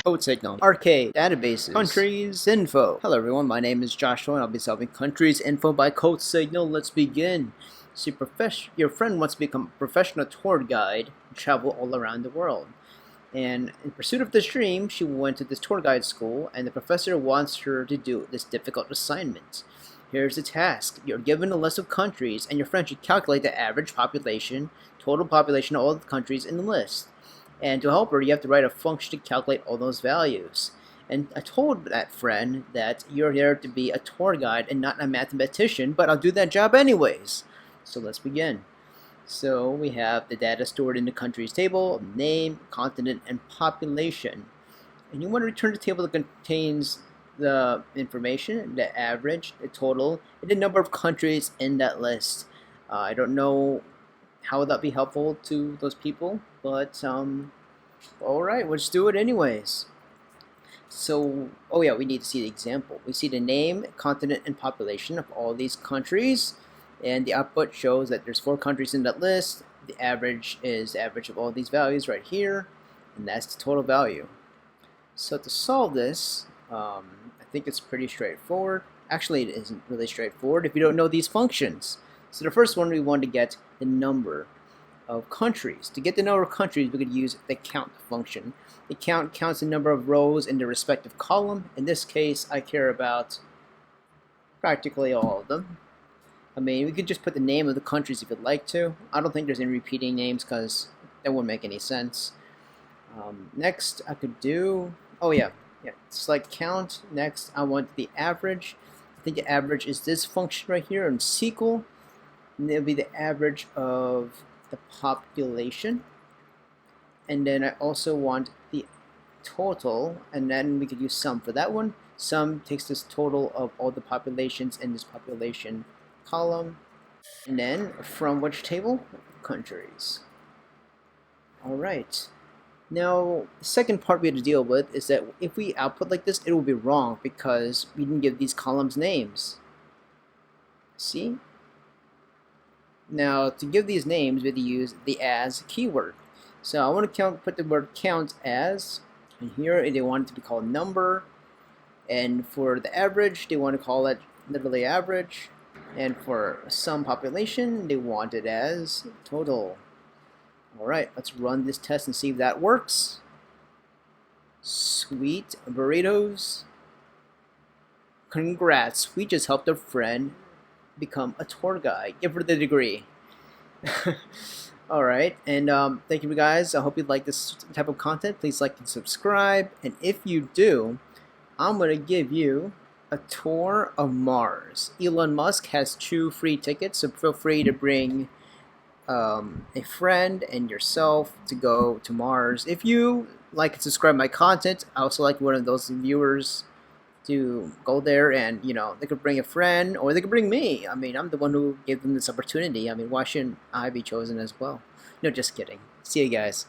Codesignal, Arcade, Databases, Countries Info. Hello everyone, my name is Joshua and I'll be solving Countries Info by Codesignal. Let's begin. So your friend wants to become a professional tour guide and travel all around the world. And in pursuit of this dream, she went to this tour guide school and the professor wants her to do this difficult assignment. Here's the task. You're given a list of countries and your friend should calculate the average population, total population of all the countries in the list. And to help her, you have to write a function to calculate all those values. And I told that friend that you're here to be a tour guide and not a mathematician, but I'll do that job anyways. So let's begin. So we have the data stored in the countries table, name, continent, and population. And you want to return the table that contains the information, the average, the total, and the number of countries in that list. I don't know how would that be helpful to those people, but alright, let's do it anyways. So, oh yeah, we need to see the example. We see the name, continent, and population of all these countries, and the output shows that there's 4 countries in that list. The average is the average of all these values right here, and that's the total value. So to solve this, I think it's pretty straightforward. Actually, it isn't really straightforward if you don't know these functions. So the first one, we want to get the number of countries. To get the number of countries, we could use the count function. The count counts the number of rows in the respective column. In this case, I care about practically all of them. I mean, we could just put the name of the countries if you'd like to. I don't think there's any repeating names because that wouldn't make any sense. Next, I could do, select count. Next, I want the average. I think the average is this function right here in SQL. And it'll be the average of the population. And then I also want the total, and then we could use sum for that one. Sum takes this total of all the populations in this population column. And then from which table? Countries. Alright. Now, the second part we have to deal with is that if we output like this, it will be wrong because we didn't give these columns names. See? Now, to give these names, we have to use the as keyword. So I want to put the word count as, and here they want it to be called number. And for the average, they want to call it literally average. And for some population, they want it as total. Alright, let's run this test and see if that works. Sweet burritos. Congrats, we just helped a friend become a tour guide. Give her the degree. Alright, and thank you guys. I hope you like this type of content. Please like and subscribe. And if you do, I'm going to give you a tour of Mars. Elon Musk has 2 free tickets, so feel free to bring a friend and yourself to go to Mars. If you like and subscribe my content, I also like one of those viewers to go there, and they could bring a friend or they could bring me. I mean, I'm the one who gave them this opportunity. I mean, why shouldn't I be chosen as well? No, just kidding. See you guys.